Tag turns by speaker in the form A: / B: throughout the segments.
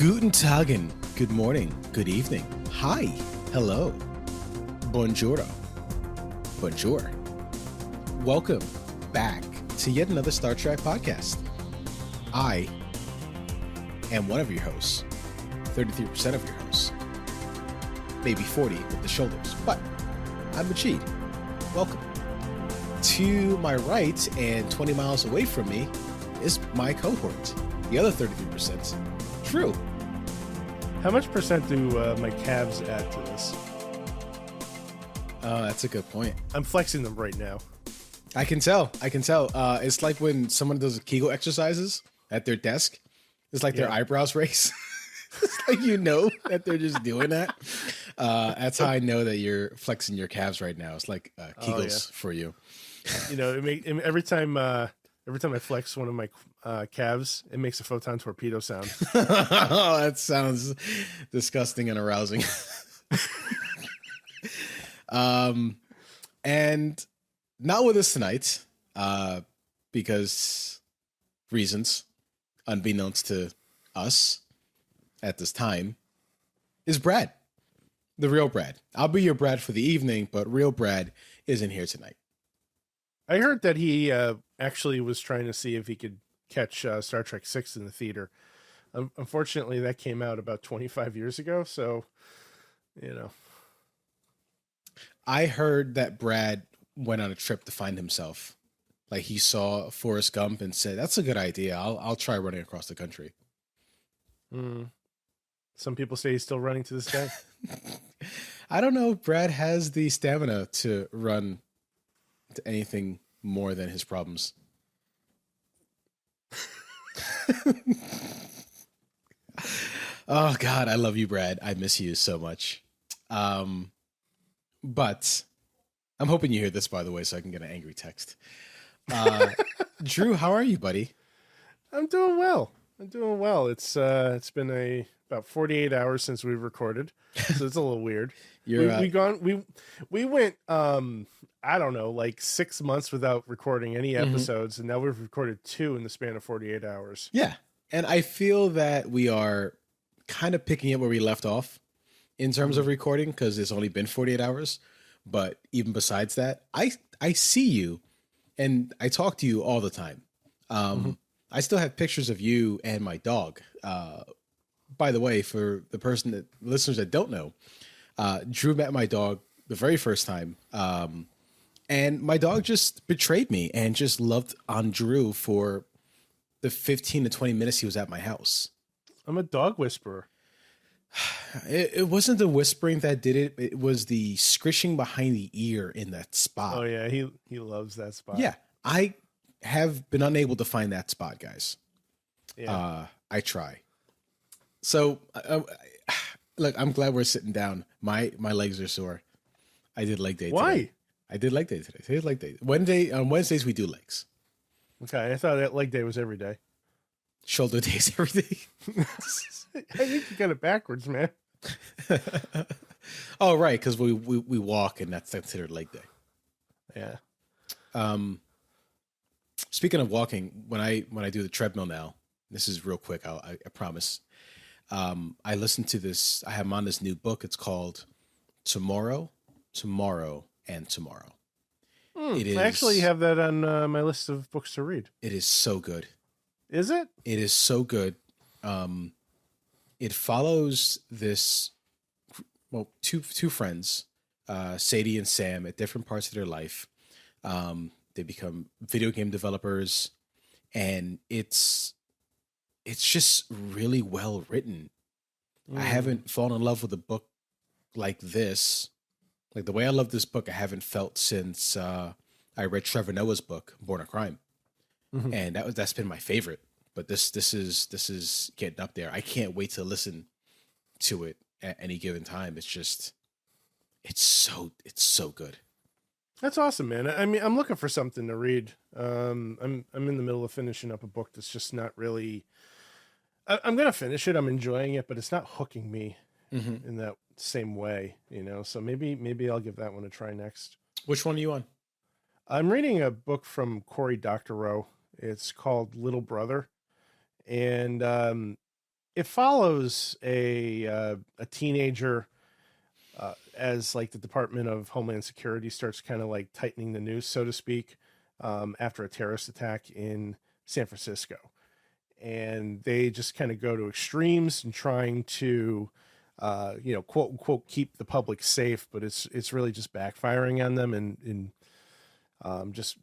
A: Guten Tagen. Good morning. Good evening. Hi. Hello. Buongiorno. Bonjour. Welcome back to yet another Star Trek podcast. I am one of your hosts, 33% of your hosts, maybe 40 with the shoulders, but I'm Majid. Welcome. To my right and 20 miles away from me is my cohort, the other 33%, Drew.
B: How much percent do my calves add to this?
A: That's a good point.
B: I'm flexing them right now.
A: I can tell. It's like when someone does Kegel exercises at their desk. It's like their eyebrows raise. It's like that they're just doing that. That's how I know that you're flexing your calves right now. It's like Kegels for you.
B: Every time I flex one of my calves, it makes a photon torpedo sound.
A: Oh, that sounds disgusting and arousing. And not with us tonight, because reasons unbeknownst to us at this time, is Brad, the real Brad. I'll be your Brad for the evening, but real Brad isn't here tonight.
B: I heard that he actually was trying to see if he could catch Star Trek VI in the theater. Unfortunately, that came out about 25 years ago, so,
A: I heard that Brad went on a trip to find himself. Like he saw Forrest Gump and said, "That's a good idea. I'll try running across the country."
B: Some people say he's still running to this day.
A: I don't know if Brad has the stamina to run to anything more than his problems. Oh God, I love you, Brad. I miss you so much. But I'm hoping you hear this, by the way, so I can get an angry text. Drew, how are you, buddy?
B: I'm doing well. It's been about 48 hours since we've recorded, so it's a little weird. We went I don't know, like 6 months without recording any episodes, and now we've recorded 2 in the span of 48 hours.
A: Yeah, and I feel that we are kind of picking up where we left off in terms of recording, because it's only been 48 hours. But even besides that, I see you and I talk to you all the time. I still have pictures of you and my dog. By the way, for the listeners that don't know, Drew met my dog the very first time. And my dog just betrayed me and just loved on Drew for the 15 to 20 minutes he was at my house.
B: I'm a dog whisperer.
A: It wasn't the whispering that did it. It was the squishing behind the ear in that spot.
B: Oh yeah, he loves that spot.
A: Yeah, I have been unable to find that spot, guys.
B: Yeah.
A: I try. So look, I'm glad we're sitting down. My legs are sore. I did leg day.
B: Why?
A: Today. I did leg day today. Today's leg day. On Wednesdays we do legs.
B: Okay, I thought that leg day was every day.
A: Shoulder days every day.
B: I think you got it backwards, man.
A: Oh, right, because we walk and that's considered leg day.
B: Yeah.
A: Speaking of walking, when I do the treadmill now, this is real quick. I promise. I listen to this. I have on this new book. It's called Tomorrow, Tomorrow, and Tomorrow. It is.
B: I actually have that on my list of books to read.
A: It is so good.
B: Is it?
A: It is so good. It follows two friends, Sadie and Sam, at different parts of their life. They become video game developers, and it's just really well written. I haven't fallen in love with a book like this. Like the way I love this book, I haven't felt since I read Trevor Noah's book, Born a Crime. And that's been my favorite. But this is getting up there. I can't wait to listen to it at any given time. It's so good.
B: That's awesome, man. I mean, I'm looking for something to read. I'm in the middle of finishing up a book that's just not really. I'm gonna finish it. I'm enjoying it, but it's not hooking me in that same way, So maybe I'll give that one a try next.
A: Which one are you on?
B: I'm reading a book from Cory Doctorow. It's called Little Brother, and it follows a teenager as like the Department of Homeland Security starts kind of like tightening the noose, so to speak, after a terrorist attack in San Francisco. And they just kind of go to extremes and trying to, quote unquote, keep the public safe, but it's really just backfiring on them, and just,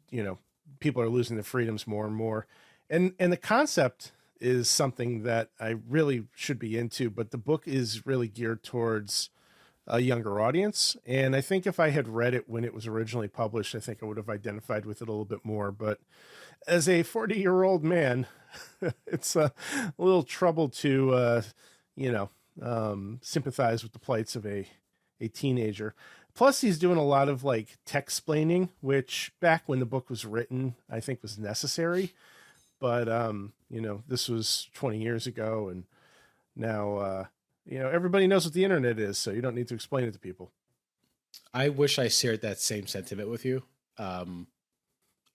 B: people are losing their freedoms more and more. And the concept is something that I really should be into, but the book is really geared towards a younger audience. And I think if I had read it when it was originally published, I think I would have identified with it a little bit more. But as a 40-year-old man, it's a little trouble to, sympathize with the plights of a teenager. Plus, he's doing a lot of like text-splaining, which back when the book was written, I think was necessary. But, this was 20 years ago, and now, everybody knows what the internet is, so you don't need to explain it to people.
A: I wish I shared that same sentiment with you.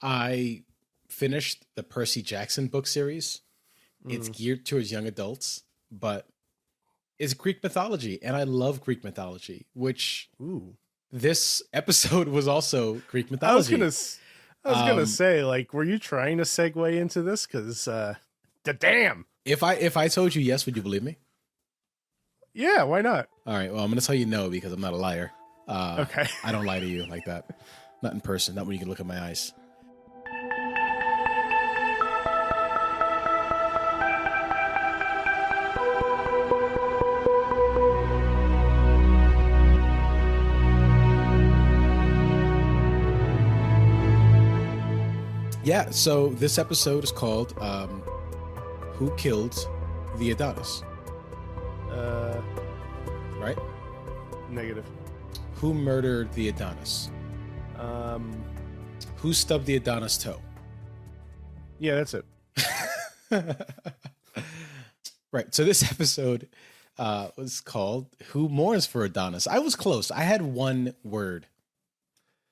A: I finished the Percy Jackson book series. It's geared towards young adults, but it's Greek mythology, and I love Greek mythology, which this episode was also Greek mythology.
B: I was gonna say, like, were you trying to segue into this? Because, damn.
A: If I told you yes, would you believe me?
B: Yeah, why not?
A: All right. Well, I'm gonna tell you no because I'm not a liar.
B: Okay.
A: I don't lie to you like that. Not in person. Not when you can look at my eyes. Yeah, so this episode is called Who Killed the Adonais? Right?
B: Negative.
A: Who murdered the Adonais? Who stubbed the Adonis toe?
B: Yeah, that's it.
A: Right, so this episode was called Who Mourns for Adonis? I was close. I had one word.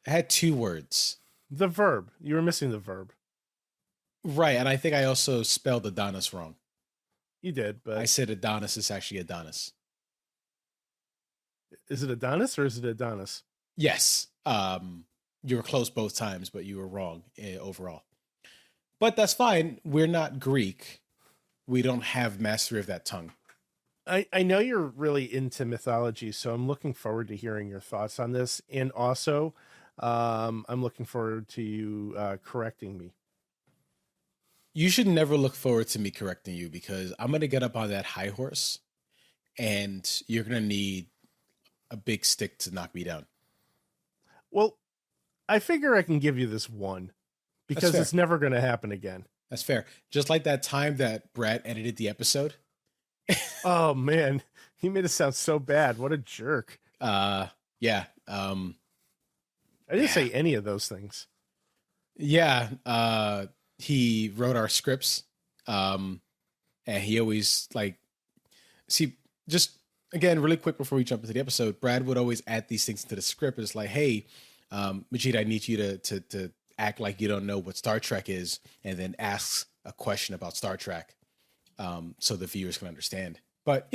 A: I had two words.
B: The verb. You were missing the verb.
A: Right, and I think I also spelled Adonis wrong.
B: You did, but...
A: I said Adonis is actually Adonis.
B: Is it Adonis or is it Adonis?
A: Yes. You were close both times, but you were wrong overall. But that's fine. We're not Greek. We don't have mastery of that tongue.
B: I know you're really into mythology, so I'm looking forward to hearing your thoughts on this. And also... I'm looking forward to you correcting me.
A: You should never look forward to me correcting you because I'm going to get up on that high horse and you're going to need a big stick to knock me down.
B: Well, I figure I can give you this one because it's never going to happen again.
A: That's fair. Just like that time that Brad edited the episode.
B: Oh, man. He made it sound so bad. What a jerk.
A: Yeah.
B: I didn't say any of those things.
A: Yeah. He wrote our scripts. And he always just again, really quick before we jump into the episode, Brad would always add these things into the script. It's like, hey, Majid, I need you to act like you don't know what Star Trek is and then asks a question about Star Trek. So the viewers can understand. But,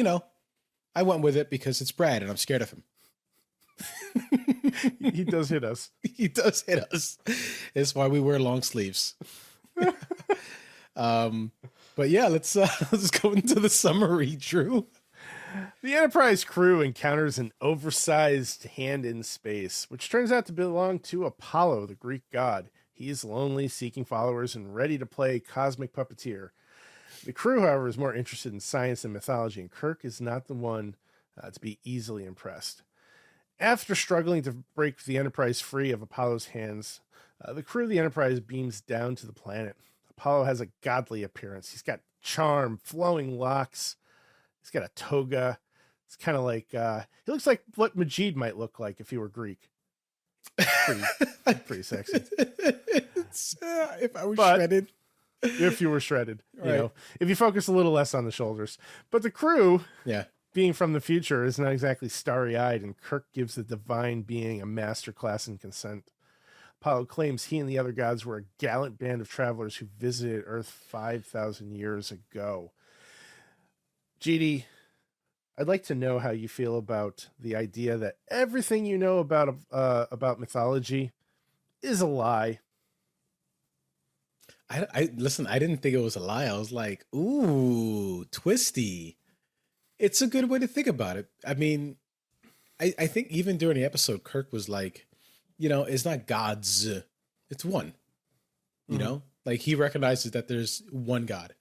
A: I went with it because it's Brad and I'm scared of him.
B: He does hit us.
A: He does hit us. It's why we wear long sleeves. But yeah, let's go into the summary, Drew.
B: The Enterprise crew encounters an oversized hand in space, which turns out to belong to Apollo, the Greek god. He is lonely, seeking followers, and ready to play cosmic puppeteer. The crew, however, is more interested in science and mythology, and Kirk is not the one to be easily impressed. After struggling to break the Enterprise free of Apollo's hands, the crew of the Enterprise beams down to the planet. Apollo has a godly appearance. He's got charm, flowing locks. He's got a toga. It's kind of like, he looks like what Majid might look like if he were Greek. Pretty sexy.
A: If I were shredded.
B: If you were shredded,
A: right.
B: If you focus a little less on the shoulders. But the crew,
A: yeah,
B: being from the future, is not exactly starry-eyed, and Kirk gives the divine being a masterclass in consent. Apollo claims he and the other gods were a gallant band of travelers who visited Earth 5,000 years ago. GD, I'd like to know how you feel about the idea that everything you know about mythology is a lie.
A: I listen, I didn't think it was a lie. I was like, ooh, twisty. It's a good way to think about it. I mean, I think even during the episode, Kirk was like, it's not gods, it's one. Like he recognizes that there's one God.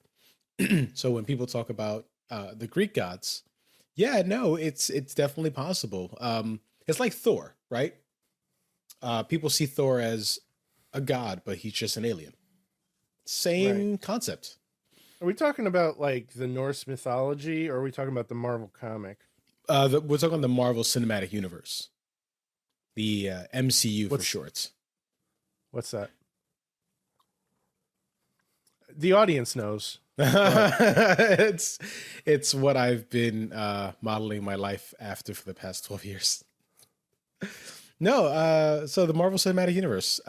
A: So when people talk about the Greek gods, yeah, no, it's definitely possible. It's like Thor, right? People see Thor as a god, but he's just an alien. Same concept.
B: Are we talking about like the Norse mythology, or are we talking about the Marvel comic?
A: We're talking the Marvel Cinematic Universe, the MCU for short.
B: What's that? The audience knows.
A: It's what I've been modeling my life after for the past 12 years. No, so the Marvel Cinematic Universe,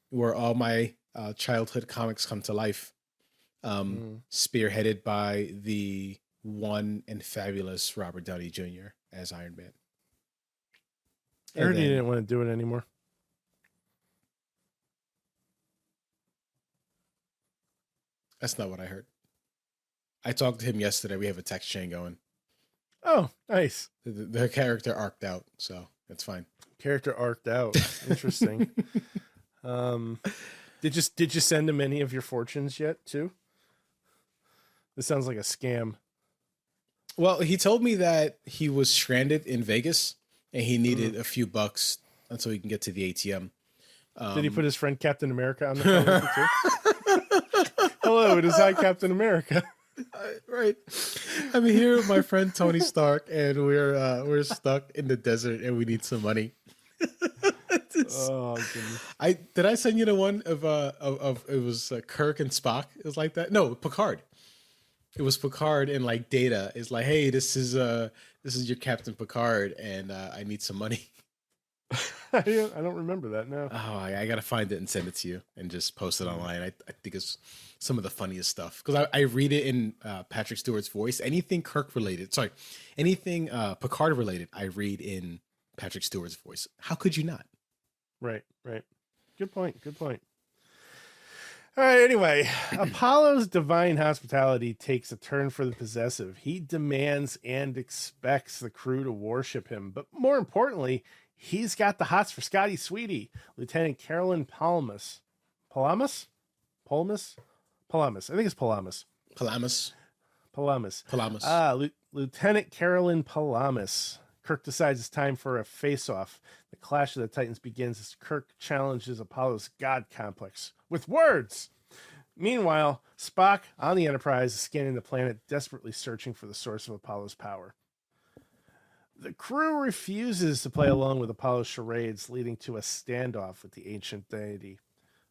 A: where all my childhood comics come to life, spearheaded by the one and fabulous Robert Downey Jr. as Iron Man.
B: I heard he didn't want to do it anymore.
A: That's not what I heard. I talked to him yesterday. We have a text chain going.
B: Oh, nice.
A: The character arced out, so it's fine.
B: Character arced out. Interesting. Did you send him any of your fortunes yet, too? This sounds like a scam.
A: Well, he told me that he was stranded in Vegas and he needed a few bucks until he can get to the ATM.
B: Did he put his friend Captain America on the phone with you too? Hello, it is I, Captain America.
A: Right. I'm here with my friend Tony Stark, and we're stuck in the desert, and we need some money.
B: Oh, goodness.
A: Did I send you the one of it was Kirk and Spock? It was like that. No, Picard. It was Picard, and like Data is like, hey, this is your Captain Picard, and I need some money.
B: I don't remember that now.
A: Oh, I gotta find it and send it to you and just post it online. I think it's some of the funniest stuff because I read it in Patrick Stewart's voice. Anything Kirk related, anything Picard related, I read in Patrick Stewart's voice. How could you not?
B: Right. Good point. All right, anyway, Apollo's divine hospitality takes a turn for the possessive. He demands and expects the crew to worship him, but more importantly, he's got the hots for Scotty Sweetie, Lieutenant Carolyn Palamas. Palamas? I think it's Palamas. Lieutenant Carolyn Palamas. Kirk decides it's time for a face-off. The clash of the Titans begins as Kirk challenges Apollo's god complex with words. Meanwhile, Spock on the Enterprise is scanning the planet, desperately searching for the source of Apollo's power. The crew refuses to play along with Apollo's charades, leading to a standoff with the ancient deity.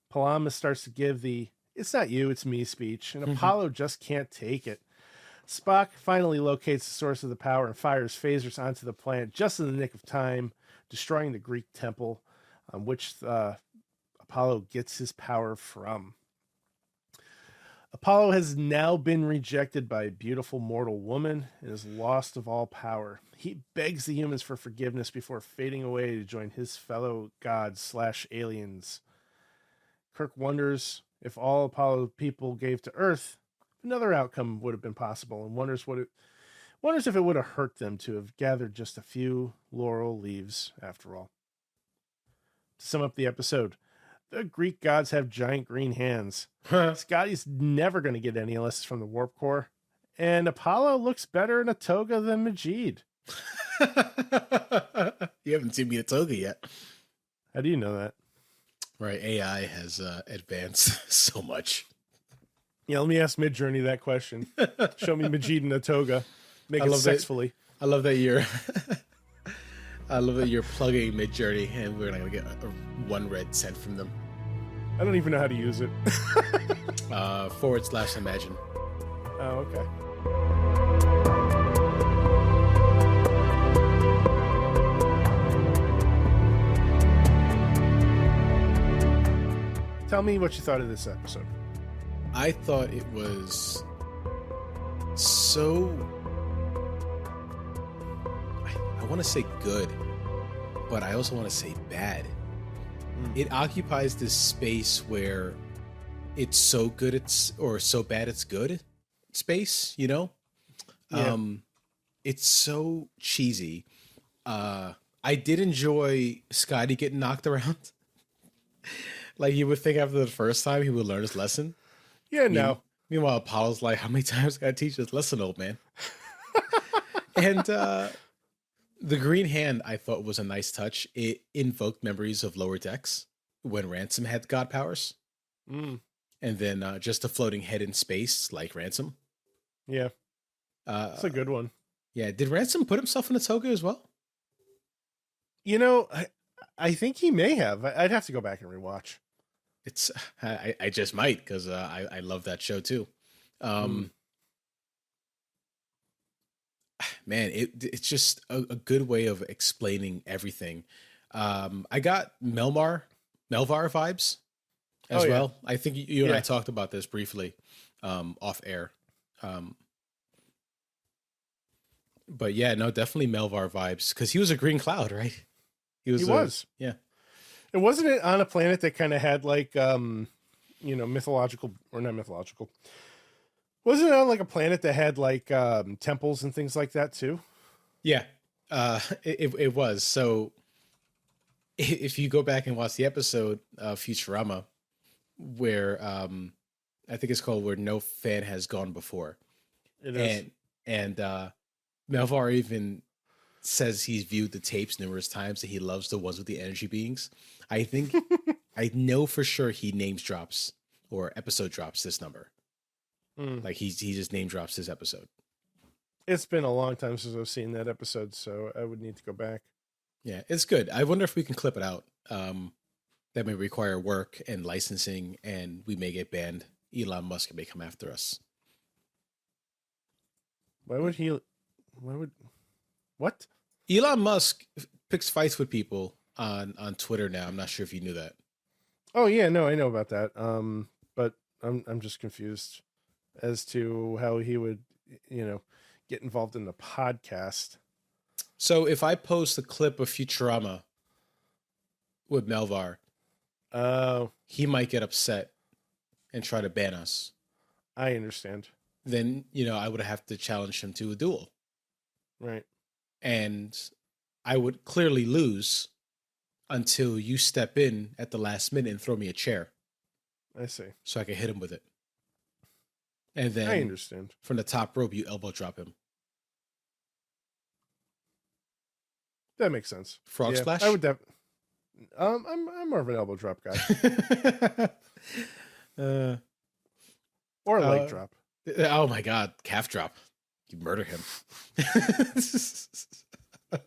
B: Palamas starts to give the "it's not you, it's me" speech, and Apollo just can't take it. Spock finally locates the source of the power and fires phasers onto the planet just in the nick of time, destroying the Greek temple on which Apollo gets his power from. Apollo has now been rejected by a beautiful mortal woman and is lost of all power. He begs the humans for forgiveness before fading away to join his fellow gods/aliens. Kirk wonders if all Apollo people gave to Earth, another outcome would have been possible, and wonders if it would have hurt them to have gathered just a few laurel leaves after all. To sum up the episode, the Greek gods have giant green hands. Scotty's never going to get any unless it's from the Warp Core. And Apollo looks better in a toga than Majid.
A: You haven't seen me in a toga yet.
B: How do you know that?
A: Right, AI has advanced so much.
B: Yeah, let me ask Midjourney that question. Show me Majid in a toga. Make it sexfully.
A: I love that you're plugging Midjourney, and we're not gonna get one red cent from them.
B: I don't even know how to use it.
A: /imagine.
B: Oh, okay. Tell me what you thought of this episode.
A: I thought it was so I want to say good, but I also want to say bad. It occupies this space where it's so good or so bad it's good space, you know?
B: Yeah.
A: It's so cheesy. I did enjoy Scotty getting knocked around. Like you would think after the first time he would learn his lesson.
B: Yeah, no.
A: Meanwhile, Apollo's like, how many times gotta teach this lesson, old man? And the green hand I thought was a nice touch. It invoked memories of Lower Decks when Ransom had god powers. And then just a floating head in space like Ransom.
B: Yeah. That's a good one.
A: Yeah. Did Ransom put himself in a toga as well?
B: You know, I think he may have. I'd have to go back and rewatch.
A: I just might because I love that show too. Man, it's just a good way of explaining everything. I got Melvar vibes as well. I think you and I talked about this briefly off air. But yeah, no, definitely Melvar vibes because he was a green cloud, right? He was. Yeah.
B: And wasn't it on a planet that kind of had like, mythological or not mythological? Wasn't it on like a planet that had like temples and things like that too?
A: Yeah, it was. So if you go back and watch the episode of Futurama, where I think it's called "Where No Fan Has Gone Before,"
B: it is,
A: and Melvar even says he's viewed the tapes numerous times that he loves the ones with the energy beings. I think I know for sure he names drops or episode drops this number. Like he just name drops this episode.
B: It's been a long time since I've seen that episode, so I would need to go back.
A: Yeah, it's good. I wonder if we can clip it out. That may require work and licensing, and we may get banned. Elon Musk may come after us.
B: What?
A: Elon Musk picks fights with people on Twitter now. I'm not sure if you knew that.
B: Oh yeah, no, I know about that. But I'm just confused as to how he would, get involved in the podcast.
A: So if I post a clip of Futurama with Melvar, he might get upset and try to ban us.
B: I understand.
A: Then, I would have to challenge him to a duel.
B: Right.
A: And I would clearly lose until you step in at the last minute and throw me a chair.
B: I see.
A: So I can hit him with it. And then
B: I understand.
A: From the top rope, you elbow drop him.
B: That makes sense.
A: Frog splash?
B: I would I'm more of an elbow drop guy. Or a leg drop.
A: Oh my god, calf drop. You murder him.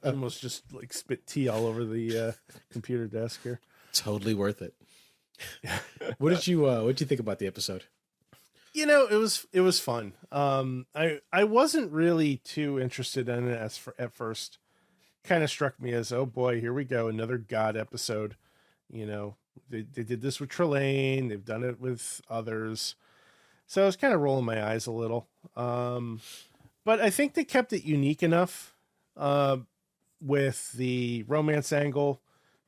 B: Almost just like spit tea all over the computer desk here.
A: Totally worth it. What did you think about the episode?
B: It was fun. I wasn't really too interested in it at first. Kind of struck me as, oh boy, here we go, another God episode. They did this with Trelane, they've done it with others. So I was kind of rolling my eyes a little. But I think they kept it unique enough with the romance angle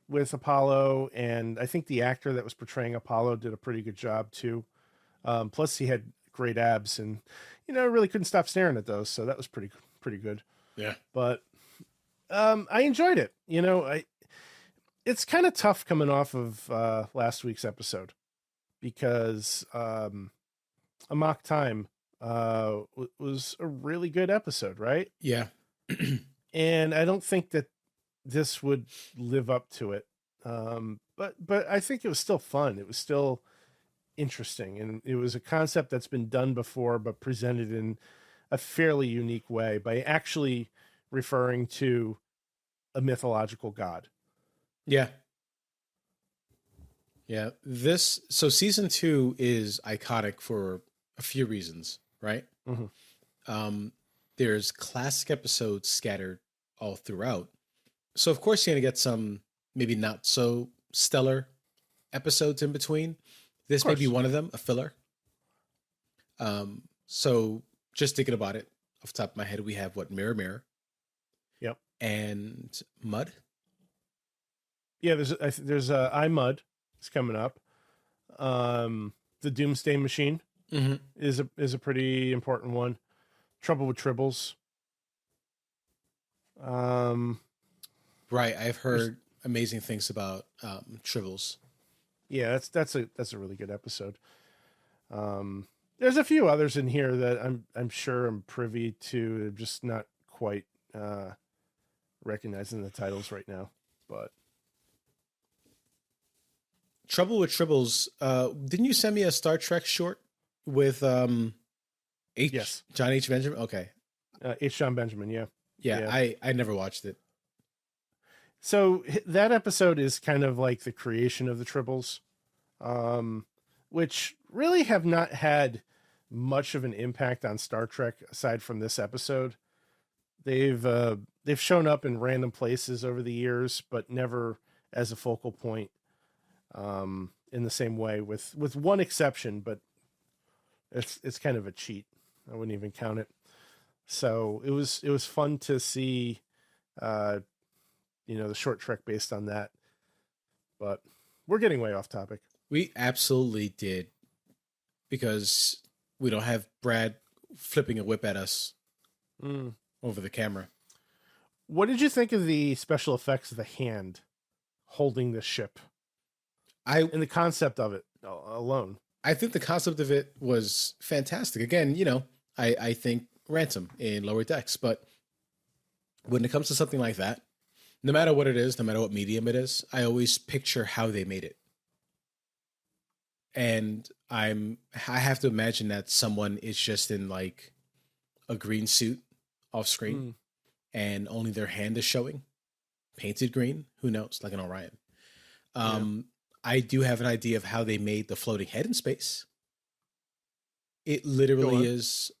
B: with Apollo, and I think the actor that was portraying Apollo did a pretty good job too. Plus he had great abs, and I really couldn't stop staring at those, so that was pretty good.
A: Yeah.
B: But I enjoyed it. It's kind of tough coming off of last week's episode because Amok Time was a really good episode, right?
A: Yeah.
B: And I don't think that this would live up to it. But I think it was still fun. It was still interesting, and it was a concept that's been done before, but presented in a fairly unique way by actually referring to a mythological god.
A: Yeah. Yeah. So season 2 is iconic for a few reasons, right?
B: Mm-hmm.
A: There's classic episodes scattered all throughout. So of course you're going to get some maybe not so stellar episodes in between. This may be one of them, a filler. So just thinking about it off the top of my head, we have what, Mirror Mirror.
B: Yep.
A: And Mud.
B: Yeah, there's I Mud is coming up. The Doomsday Machine is a pretty important one. Trouble with Tribbles.
A: Right, I've heard amazing things about Tribbles.
B: Yeah, that's a really good episode. There's a few others in here that I'm sure I'm privy to, just not quite recognizing the titles right now. But
A: Trouble with Tribbles. Didn't you send me a Star Trek short with
B: Yes.
A: John H. Benjamin? Okay.
B: H. John Benjamin, yeah.
A: Yeah. I never watched it.
B: So that episode is kind of like the creation of the Tribbles, which really have not had much of an impact on Star Trek aside from this episode. They've shown up in random places over the years, but never as a focal point in the same way, with one exception, but it's kind of a cheat. I wouldn't even count it. So it was fun to see the short trek based on that. But we're getting way off topic.
A: We absolutely did, because we don't have Brad flipping a whip at us over the camera.
B: What did you think of the special effects of the hand holding the ship? And the concept of it alone.
A: I think the concept of it was fantastic. Again, I think Ransom in Lower Decks, but when it comes to something like that, no matter what it is, no matter what medium it is, I always picture how they made it. And I have to imagine that someone is just in like a green suit off screen and only their hand is showing, painted green. Who knows? Like an Orion. I do have an idea of how they made the floating head in space. It literally is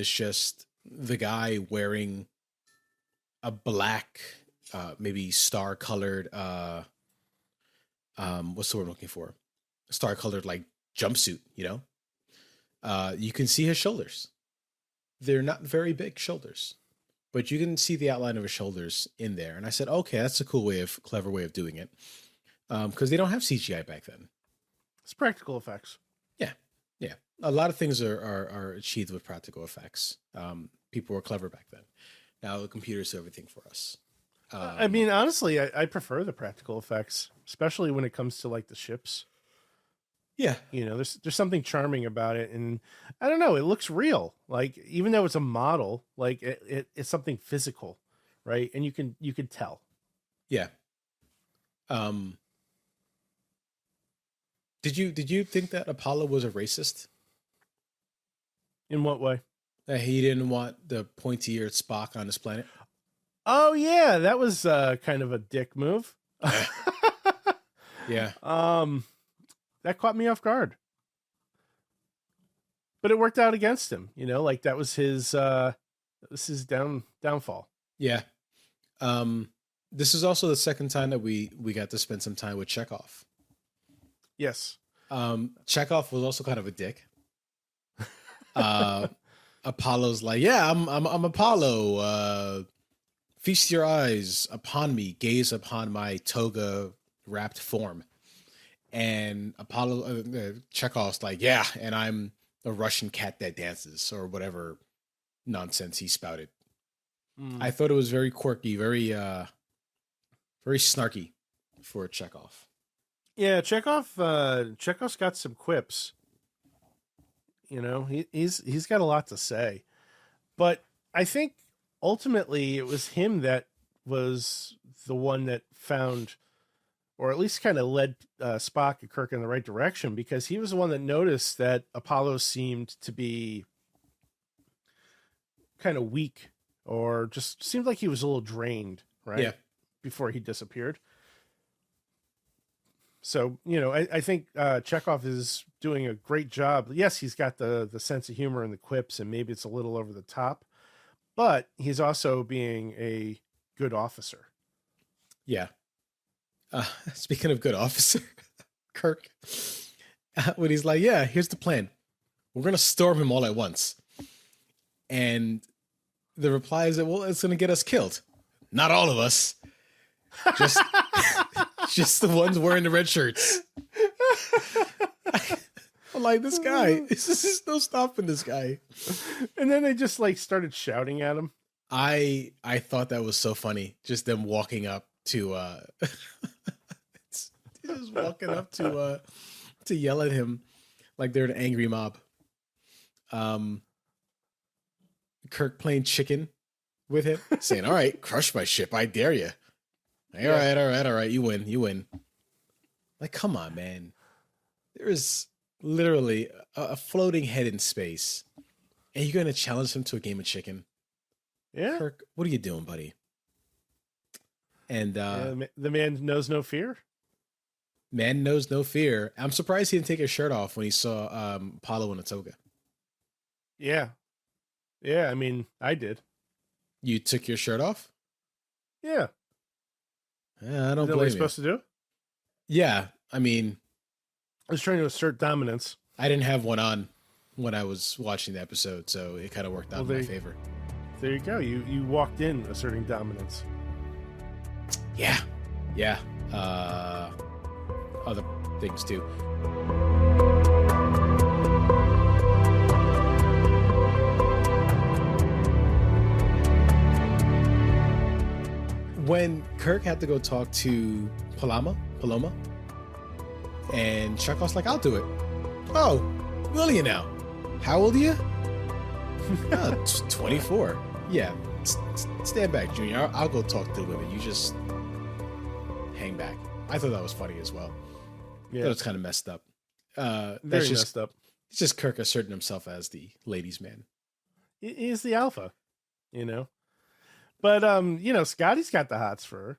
A: just the guy wearing a black, maybe star colored, what's the word I'm looking for? Star colored like jumpsuit, you can see his shoulders. They're not very big shoulders, but you can see the outline of his shoulders in there. And I said, okay, that's a clever way of doing it. Because they don't have CGI back then.
B: It's practical effects.
A: Yeah. Yeah. A lot of things are achieved with practical effects. People were clever back then. Now the computers do everything for us.
B: I mean, honestly, I prefer the practical effects, especially when it comes to like the ships.
A: Yeah.
B: There's something charming about it. And I don't know, it looks real. Like, even though it's a model, like it's something physical, right? And you can tell.
A: Yeah. Did you think that Apollo was a racist?
B: In what way?
A: That he didn't want the pointy-eared Spock on his planet?
B: Oh yeah, that was kind of a dick move.
A: Yeah.
B: That caught me off guard. But it worked out against him, like that was his downfall.
A: Yeah. This is also the second time that we got to spend some time with Chekhov.
B: Yes.
A: Chekhov was also kind of a dick. Apollo's like, yeah, I'm Apollo. Feast your eyes upon me, gaze upon my toga wrapped form. And Chekhov's like, yeah, and I'm a Russian cat that dances, or whatever nonsense he spouted. I thought it was very quirky, very snarky for Chekhov.
B: Yeah, Chekhov's got some quips. He's got a lot to say. But I think ultimately it was him that was the one that found, or at least kind of led Spock and Kirk in the right direction, because he was the one that noticed that Apollo seemed to be kind of weak, or just seemed like he was a little drained, right?
A: Yeah.
B: Before he disappeared. So, I think Chekhov is doing a great job. Yes, he's got the sense of humor and the quips, and maybe it's a little over the top, but he's also being a good officer.
A: Yeah. Speaking of good officer, Kirk, when he's like, yeah, here's the plan. We're going to storm him all at once. And the reply is that, well, it's going to get us killed. Not all of us. Just, just the ones wearing the red shirts. I'm like, this guy, there's no stopping this guy.
B: And then they just like started shouting at him.
A: I thought that was so funny. Just them walking up to just walking up to yell at him like they're an angry mob. Kirk playing chicken with him, saying, "All right, crush my ship. I dare you. All right. You win. Like, come on, man. There is literally a floating head in space, and you're going to challenge him to a game of chicken.
B: Yeah.
A: Kirk, what are you doing, buddy? And
B: the man knows no fear.
A: Man knows no fear. I'm surprised he didn't take his shirt off when he saw Apollo in a toga.
B: Yeah. Yeah, I mean, I did.
A: You took your shirt off?
B: Yeah.
A: Yeah, I don't blame you.
B: Is that what you're supposed to do?
A: Yeah, I mean,
B: I was trying to assert dominance.
A: I didn't have one on when I was watching the episode, so it kind of worked out in my favor.
B: There you go. You walked in asserting dominance.
A: Yeah. Other things too. When Kirk had to go talk to Paloma, and Chekhov's like, "I'll do it." "Oh, will you now? How old are you?" 24. "Yeah, stand back, Junior. I'll go talk to the women. You just hang back." I thought that was funny as well. Yeah, it was kind of messed up.
B: Very messed up.
A: It's just Kirk asserting himself as the ladies' man.
B: He's the alpha, you know. But Scotty's got the hots for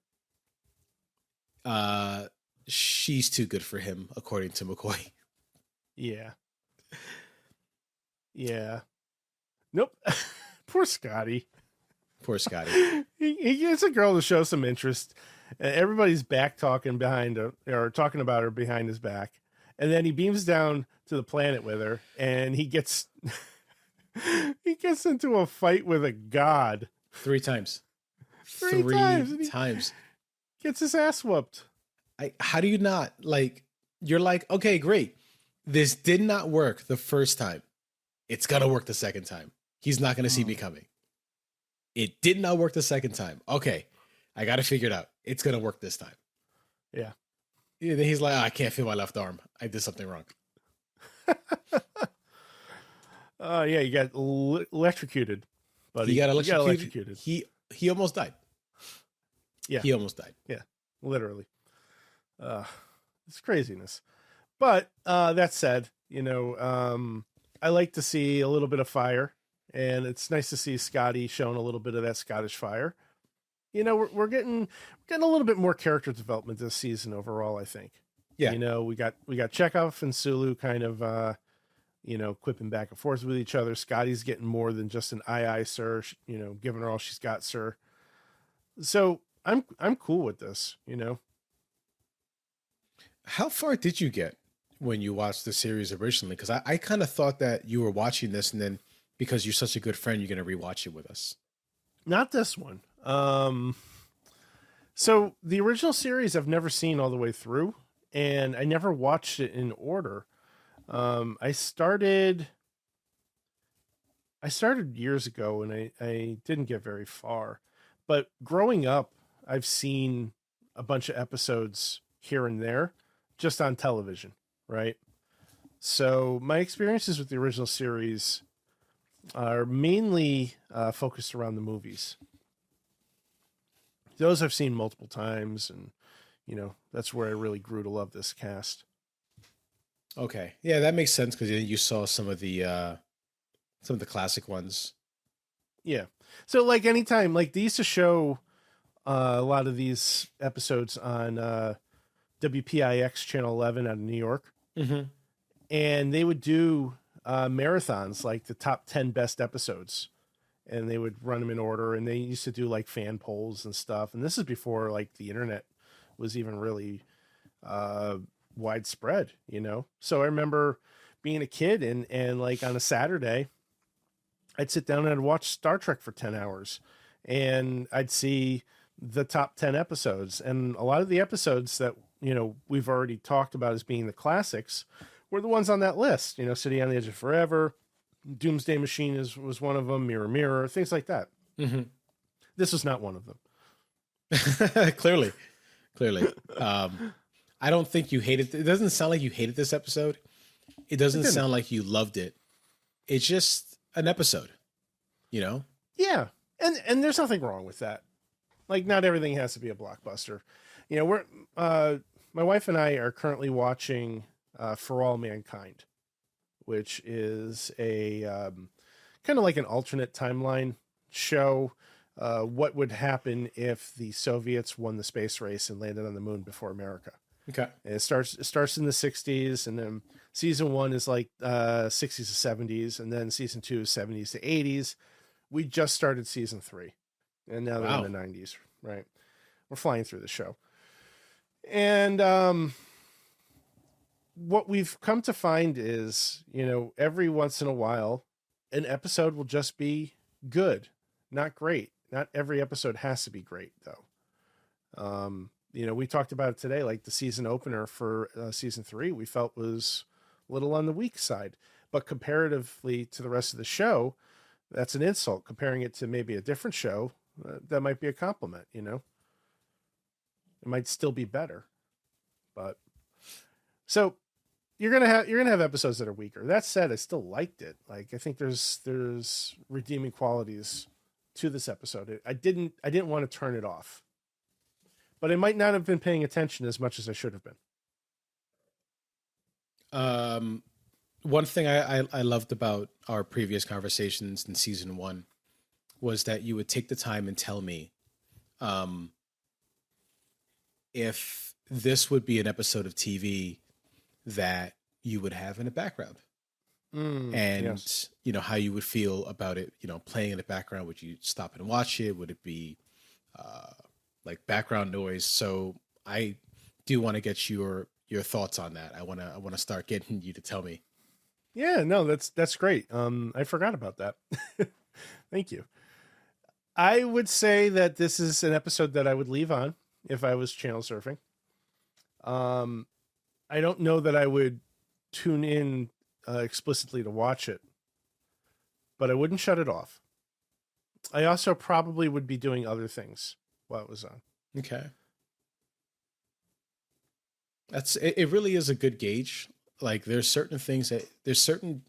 A: her. She's too good for him, according to McCoy.
B: Yeah. Nope. Poor Scotty. He gets a girl to show some interest. Everybody's back talking about her behind his back, and then he beams down to the planet with her, and he gets into a fight with a god.
A: 3 times.
B: Three times. Gets his ass whooped.
A: How do you not, like, you're like, okay, great. This did not work the first time. It's going to work the second time. He's not going to see me coming. It did not work the second time. Okay, I got to figure it out. It's going to work this time.
B: Yeah.
A: Then he's like, I can't feel my left arm. I did something wrong.
B: Yeah, you got electrocuted, buddy.
A: He got electrocuted. He almost died.
B: Yeah.
A: He almost died.
B: Yeah, literally. It's craziness. But that said, I like to see a little bit of fire, and it's nice to see Scotty showing a little bit of that Scottish fire. We're getting a little bit more character development this season overall, I think. Yeah. We got Chekhov and Sulu kind of quipping back and forth with each other. Scotty's getting more than just an aye, sir, giving her all she's got, sir. So I'm cool with this,
A: How far did you get when you watched the series originally? Because I kind of thought that you were watching this, and then because you're such a good friend, you're going to rewatch it with us.
B: Not this one. So the original series I've never seen all the way through, and I never watched it in order. I started years ago, and I didn't get very far. But growing up, I've seen a bunch of episodes here and there just on television, right? So my experiences with the original series are mainly focused around the movies. Those I've seen multiple times, and that's where I really grew to love this cast.
A: Okay, yeah, that makes sense because you saw some of the classic ones.
B: Yeah, so like anytime, like they used to show a lot of these episodes on WPIX Channel 11 out of New York, and they would do marathons, like the top 10 best episodes, and they would run them in order, and they used to do like fan polls and stuff. And this is before like the internet was even really widespread, So I remember being a kid and like on a Saturday, I'd sit down and I'd watch Star Trek for 10 hours, and I'd see the top 10 episodes. And a lot of the episodes that, we've already talked about as being the classics were the ones on that list. City on the Edge of Forever, Doomsday Machine was one of them, Mirror Mirror, things like that.
A: Mm-hmm.
B: This was not one of them.
A: Clearly. I don't think you hated it. It doesn't sound like you hated this episode. It doesn't sound like you loved it. It's just an episode,
B: Yeah. And there's nothing wrong with that. Like, not everything has to be a blockbuster. We're my wife and I are currently watching For All Mankind, which is a kind of like an alternate timeline show. What would happen if the Soviets won the space race and landed on the moon before America?
A: Okay.
B: And it starts in the 60s, and then season 1 is like 60s to 70s, and then season 2 is 70s to 80s. We just started season 3, and now they're in the 90s, right? We're flying through the show. And what we've come to find is, every once in a while, an episode will just be good, not great. Not every episode has to be great, though. We talked about it today, like the season opener for season 3, we felt was a little on the weak side. But comparatively to the rest of the show, that's an insult. Comparing it to maybe a different show, that might be a compliment, It might still be better. But so you're gonna have episodes that are weaker. That said, I still liked it. Like, I think there's redeeming qualities to this episode. I didn't want to turn it off, but I might not have been paying attention as much as I should have been.
A: One thing I loved about our previous conversations in season 1 was that you would take the time and tell me if this would be an episode of TV that you would have in the background. And
B: yes.
A: How you would feel about it, playing in the background. Would you stop and watch it? Would it be like background noise? So I do want to get your thoughts on that. I want to start getting you to tell me.
B: Yeah, no, that's great. I forgot about that. Thank you. I would say that this is an episode that I would leave on if I was channel surfing. I don't know that I would tune in explicitly to watch it, but I wouldn't shut it off. I also probably would be doing other things while it was on.
A: Okay. It really is a good gauge. Like, there's certain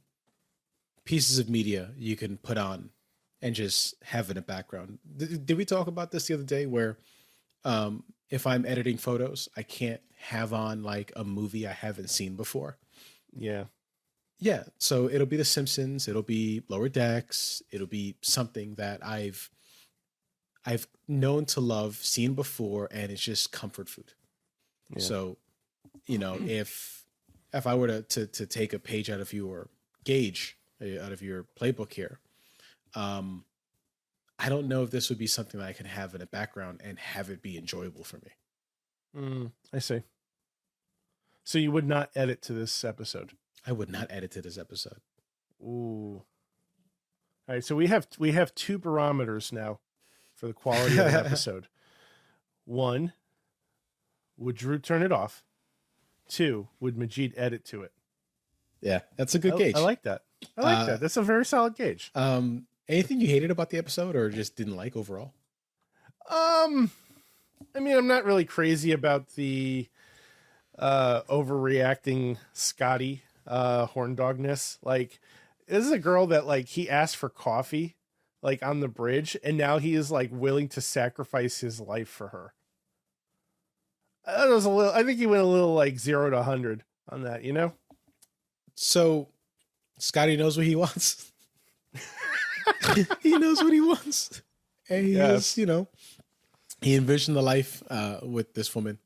A: pieces of media you can put on and just have in the background. Did we talk about this the other day where if I'm editing photos, I can't have on like a movie I haven't seen before?
B: Yeah.
A: Yeah. So it'll be The Simpsons. It'll be Lower Decks. It'll be something that I've known to love, seen before, and it's just comfort food. Yeah. So, if I were to take a page out of your gauge, out of your playbook here, I don't know if this would be something that I can have in the background and have it be enjoyable for me.
B: I see. So you would not edit to this episode?
A: I would not edit to this episode.
B: Ooh. All right. So we have 2 barometers now for the quality of the episode. 1, would Drew turn it off? 2, would Majid edit to it?
A: Yeah, that's a good gauge.
B: I like that. That's a very solid gauge.
A: Anything you hated about the episode or just didn't like overall?
B: I mean, I'm not really crazy about the overreacting Scotty horn dogness. Like, this is a girl that, like, he asked for coffee, like, on the bridge, and now he is, like, willing to sacrifice his life for her. I think he went a little, like, 0 to 100 on that,
A: So Scotty knows what he wants. He knows what he wants. And he is, he envisioned the life with this woman.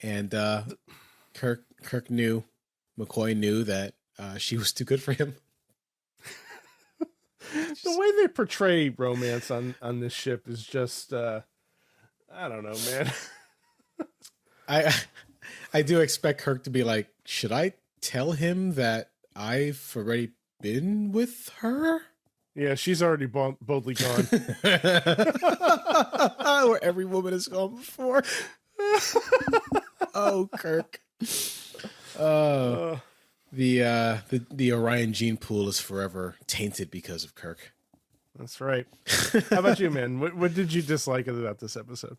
A: And Kirk knew, McCoy knew that she was too good for him.
B: The way they portray romance on this ship is just, I don't know, man.
A: I do expect Kirk to be like, should I tell him that I've already been with her?
B: Yeah, she's already boldly gone.
A: Where every woman has gone before. Oh, Kirk. The Orion gene pool is forever tainted because of Kirk.
B: That's right. How about you, man? What did you dislike about this episode?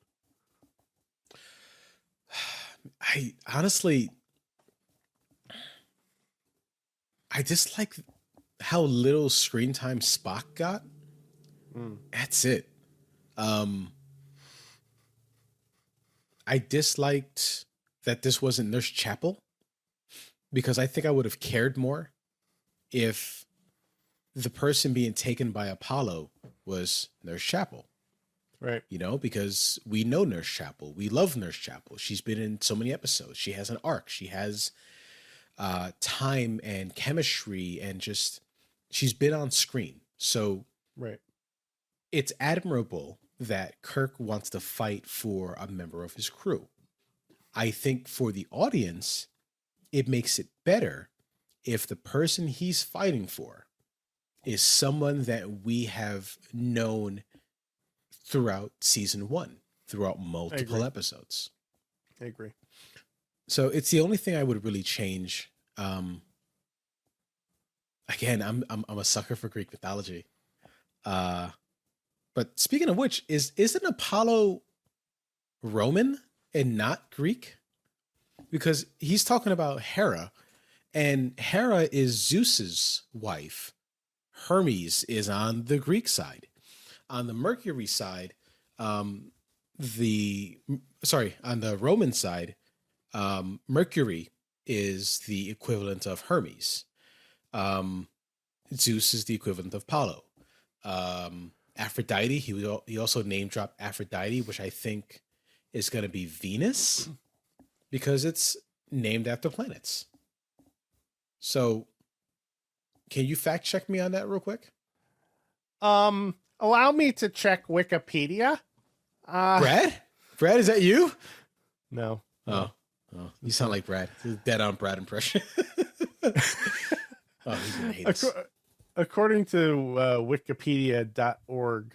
A: I dislike how little screen time Spock got. That's it. I disliked that this wasn't Nurse Chapel, because I think I would have cared more if the person being taken by Apollo was Nurse Chapel.
B: Right.
A: You know, because we know Nurse Chapel. We love Nurse Chapel. She's been in so many episodes. She has an arc. She has time and chemistry, and just she's been on screen. So
B: right.
A: It's admirable that Kirk wants to fight for a member of his crew. I think for the audience, it makes it better if the person he's fighting for is someone that we have known throughout season 1, throughout multiple episodes.
B: I agree.
A: So it's the only thing I would really change. Again, I'm a sucker for Greek mythology. But speaking of which, isn't Apollo Roman and not Greek? Because he's talking about Hera, and Hera is Zeus's wife. Hermes is on the Greek side. On the Mercury side, on the Roman side, Mercury is the equivalent of Hermes. Zeus is the equivalent of Apollo. Aphrodite, he also name dropped Aphrodite, which I think is going to be Venus, because it's named after planets. So, can you fact check me on that real quick?
B: Allow me to check Wikipedia.
A: Brad, is that you?
B: No.
A: Oh, you sound like Brad. Dead on Brad impression. Oh, he's gonna hate us.
B: According to Wikipedia.org,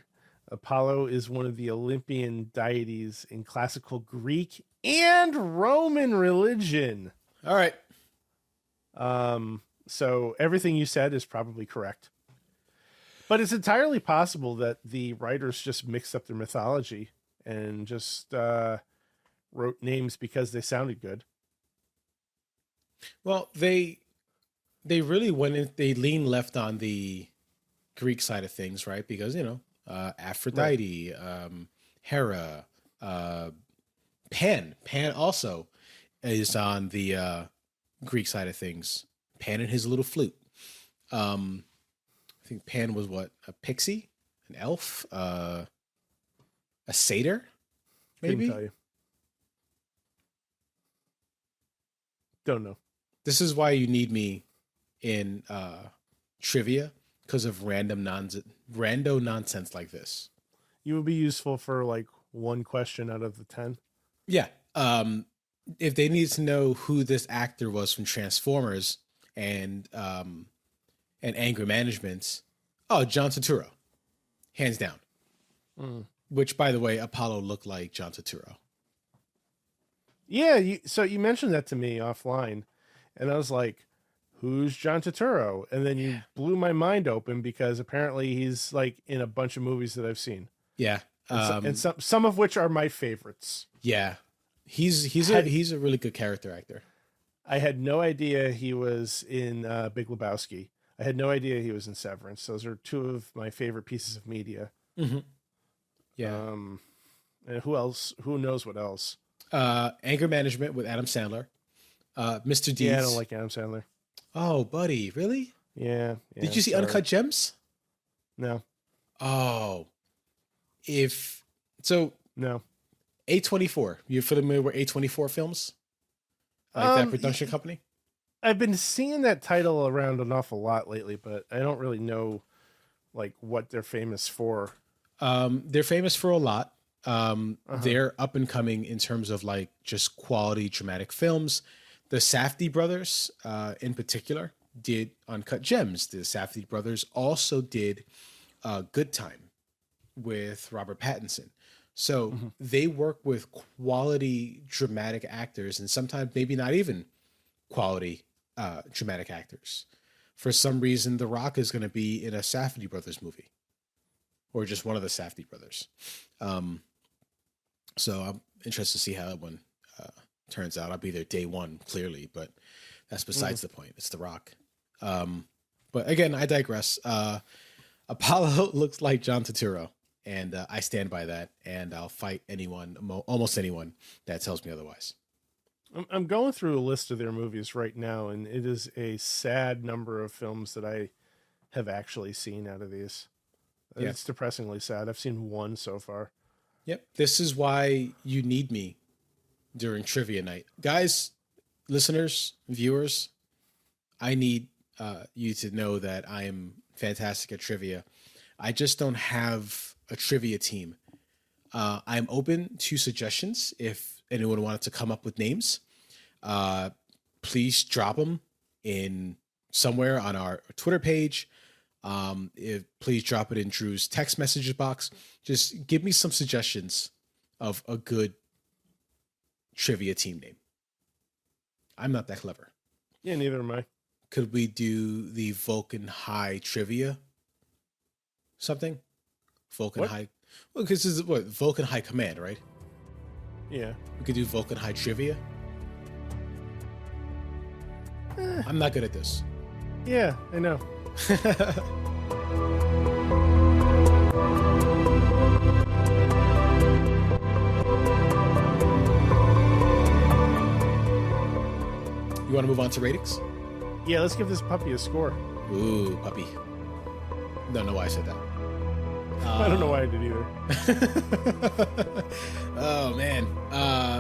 B: Apollo is one of the Olympian deities in classical Greek and Roman religion.
A: All right.
B: So everything you said is probably correct. But it's entirely possible that the writers just mixed up their mythology and just wrote names because they sounded good.
A: Well, they really went in, they leaned left on the Greek side of things, right? Because, Aphrodite, right. Hera, Pan also is on the Greek side of things. Pan and his little flute. I think Pan was what? A pixie? An elf? A satyr? Maybe?
B: Couldn't tell you. Don't know.
A: This is why you need me in trivia, because of rando nonsense like this.
B: You would be useful for like one question out of the 10.
A: Yeah. If they need to know who this actor was from Transformers and Anger Management, John Turturro, hands down. Which, by the way, Apollo looked like John Turturro.
B: Yeah, so you mentioned that to me offline, and I was like, who's John Turturro? And then you blew my mind open, because apparently he's like in a bunch of movies that I've seen.
A: Yeah.
B: And some of which are my favorites.
A: Yeah. He's a really good character actor.
B: I had no idea he was in Big Lebowski. I had no idea he was in Severance. Those are two of my favorite pieces of media.
A: Mm-hmm. Yeah.
B: And who else? Who knows what else?
A: Anger Management with Adam Sandler. Mr. Deeds.
B: Yeah, I don't like Adam Sandler.
A: Oh, buddy, really?
B: Yeah.
A: Did you see Uncut Gems?
B: No.
A: Oh.
B: No.
A: A24. You familiar with A24 films? Like that production company?
B: I've been seeing that title around an awful lot lately, but I don't really know like what they're famous for.
A: They're famous for a lot. They're up and coming in terms of like just quality dramatic films. The Safdie brothers, in particular, did Uncut Gems. The Safdie brothers also did Good Time with Robert Pattinson. So they work with quality dramatic actors, and sometimes maybe not even quality dramatic actors. For some reason, The Rock is going to be in a Safdie brothers movie, or just one of the Safdie brothers. So I'm interested to see how that one turns out. I'll be there day one, clearly, but that's besides the point. It's The Rock. But again, I digress. Apollo looks like John Turturro, and I stand by that, and I'll fight anyone, almost anyone, that tells me otherwise.
B: I'm going through a list of their movies right now, and it is a sad number of films that I have actually seen out of these. Yeah. It's depressingly sad. I've seen one so far.
A: Yep. This is why you need me during trivia night. Guys, listeners, viewers, I need you to know that I am fantastic at trivia. I just don't have a trivia team. I'm open to suggestions. If anyone wanted to come up with names, please drop them in somewhere on our Twitter page. Please drop it in Drew's text messages box. Just give me some suggestions of a good trivia team name. I'm not that clever.
B: Yeah, neither am I.
A: Could we do the Vulcan High trivia? Something? Vulcan High. Well, because this is what Vulcan High Command, right?
B: Yeah.
A: We could do Vulcan High trivia. I'm not good at this.
B: Yeah, I know.
A: You want to move on to ratings?
B: Yeah, let's give this puppy a score.
A: Ooh, puppy. Don't know why I said that.
B: I don't know why I did
A: either. Oh, man.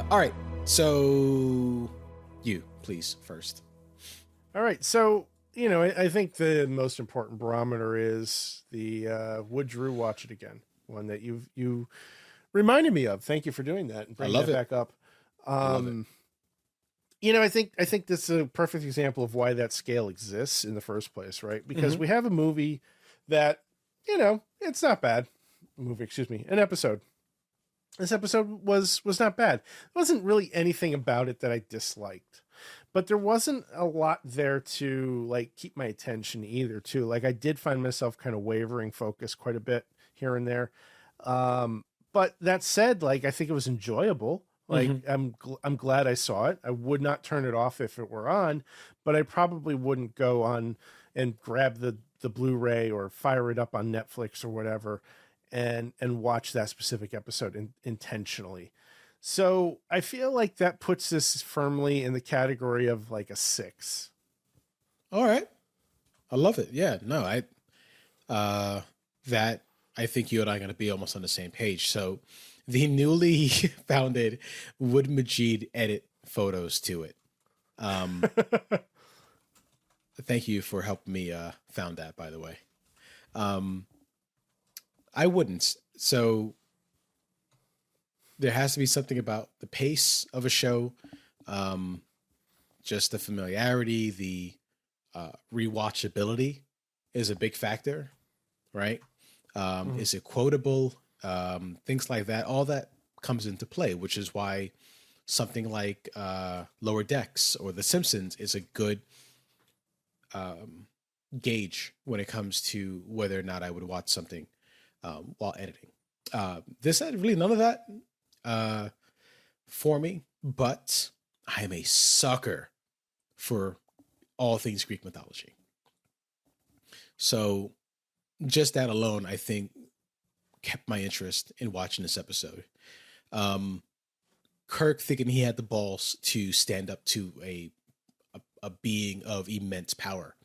A: All right. So you, please, first.
B: All right. So, I think the most important barometer is the would Drew watch it again? One that you reminded me of. Thank you for doing that and bringing that back up. I think this is a perfect example of why that scale exists in the first place, right? Because we have a movie that, it's not bad. An episode. This episode was not bad. There wasn't really anything about it that I disliked, but there wasn't a lot there to keep my attention either too. I did find myself kind of wavering focus quite a bit here and there. But that said, I think it was enjoyable. I'm glad I saw it. I would not turn it off if it were on, but I probably wouldn't go on and grab the Blu-ray or fire it up on Netflix or whatever and watch that specific episode intentionally. So I feel like that puts this firmly in the category of a 6.
A: All right. I love it. Yeah, no, I think you and I are going to be almost on the same page. So the newly founded Wood Majid edit photos to it. Thank you for helping me found that, by the way. I wouldn't. So there has to be something about the pace of a show, just the familiarity, the rewatchability is a big factor, right? Is it quotable? Things like that. All that comes into play, which is why something like Lower Decks or The Simpsons is a good gauge when it comes to whether or not I would watch something while editing. This had really none of that for me, but I am a sucker for all things Greek mythology. So just that alone, I think, kept my interest in watching this episode. Kirk thinking he had the balls to stand up to a being of immense power.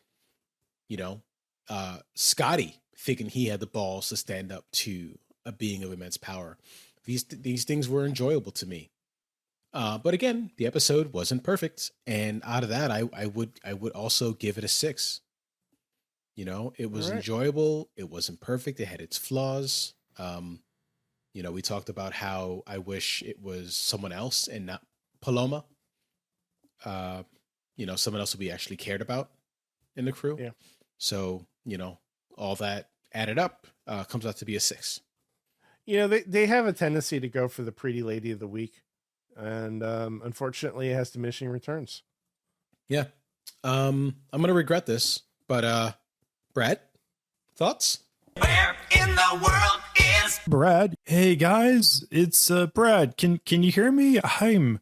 A: Scotty thinking he had the balls to stand up to a being of immense power. These things were enjoyable to me. But again, the episode wasn't perfect, and out of that, I would also give it a 6. It was enjoyable. It wasn't perfect. It had its flaws. We talked about how I wish it was someone else and not Paloma. Someone else who we actually cared about. in the crew.
B: Yeah.
A: So, all that added up comes out to be a 6.
B: They have a tendency to go for the pretty lady of the week. And unfortunately, it has diminishing returns.
A: Yeah. I'm going to regret this, but Brad, thoughts?
C: Where in the world is
D: Brad? Hey guys, it's Brad. Can you hear me? I'm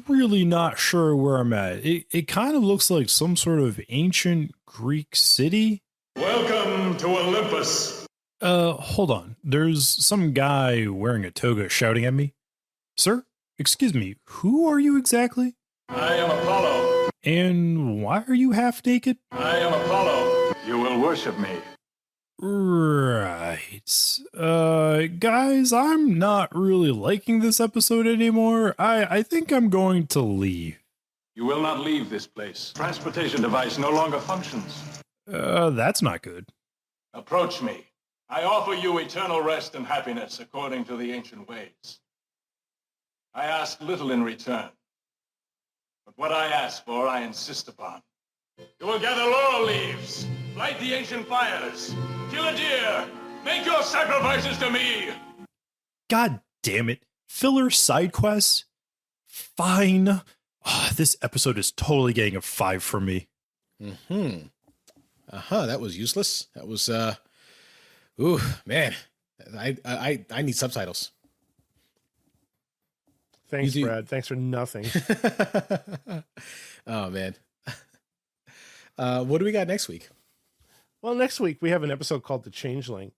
D: really not sure where I'm at. It kind of looks like some sort of ancient Greek city.
E: Welcome to Olympus.
D: Hold on. There's some guy wearing a toga shouting at me. Sir, excuse me, who are you exactly?
E: I am Apollo.
D: And why are you half naked?
E: I am Apollo. You will worship me.
D: Right. Guys, I'm not really liking this episode anymore. I think I'm going to leave.
E: You will not leave this place. Transportation device no longer functions.
D: That's not good.
E: Approach me. I offer you eternal rest and happiness according to the ancient ways. I ask little in return. But what I ask for, I insist upon. You will gather laurel leaves, light the ancient fires, kill a deer, make your sacrifices to me.
D: God damn it. Filler side quests? Fine. This episode is totally getting a 5 from me.
A: That was useless. That was, ooh, man. I need subtitles.
B: Thanks, Brad. Thanks for nothing.
A: Oh, man. What do we got next week?
B: Well, next week we have an episode called The Changeling.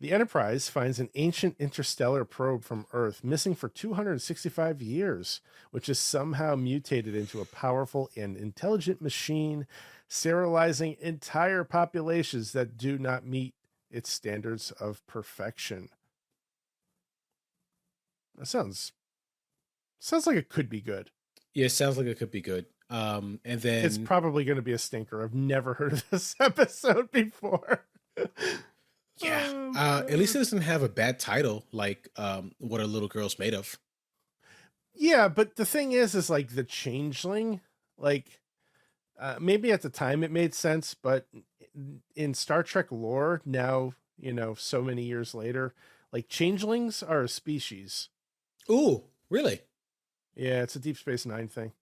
B: The Enterprise finds an ancient interstellar probe from Earth missing for 265 years, which is somehow mutated into a powerful and intelligent machine, sterilizing entire populations that do not meet its standards of perfection. That sounds like it could be good.
A: Yeah, it sounds like it could be good. And then
B: it's probably going to be a stinker. I've never heard of this episode before.
A: Yeah. At least it doesn't have a bad title like What Are Little Girls Made Of?
B: Yeah, but the thing is like The Changeling, like maybe at the time it made sense, but in Star Trek lore now, so many years later, like changelings are a species.
A: Ooh, really?
B: Yeah, it's a Deep Space Nine thing.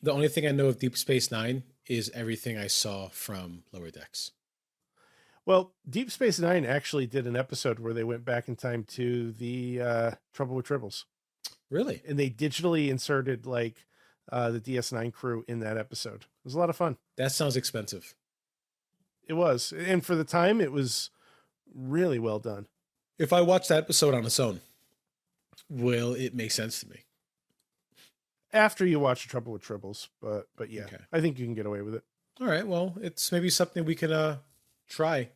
A: The only thing I know of Deep Space Nine is everything I saw from Lower Decks.
B: Well, Deep Space Nine actually did an episode where they went back in time to the Trouble with Tribbles.
A: Really?
B: And they digitally inserted like the DS9 crew in that episode. It was a lot of fun.
A: That sounds expensive.
B: It was. And for the time, it was really well done.
A: If I watch that episode on its own, will it make sense to me?
B: After you watch Trouble with Tribbles, but yeah, okay. I think you can get away with it.
A: All right. Well, it's maybe something we can try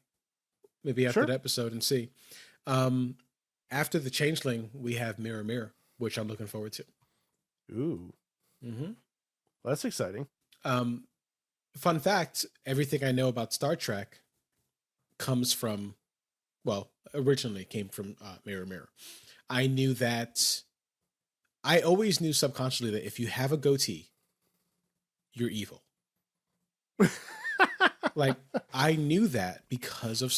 A: maybe after the episode and see. After The Changeling, we have Mirror Mirror, which I'm looking forward to.
B: Ooh. Mm-hmm. Well, that's exciting.
A: Fun fact, everything I know about Star Trek comes from, originally came from Mirror Mirror. I always knew subconsciously that if you have a goatee, you're evil. Like, I knew that because of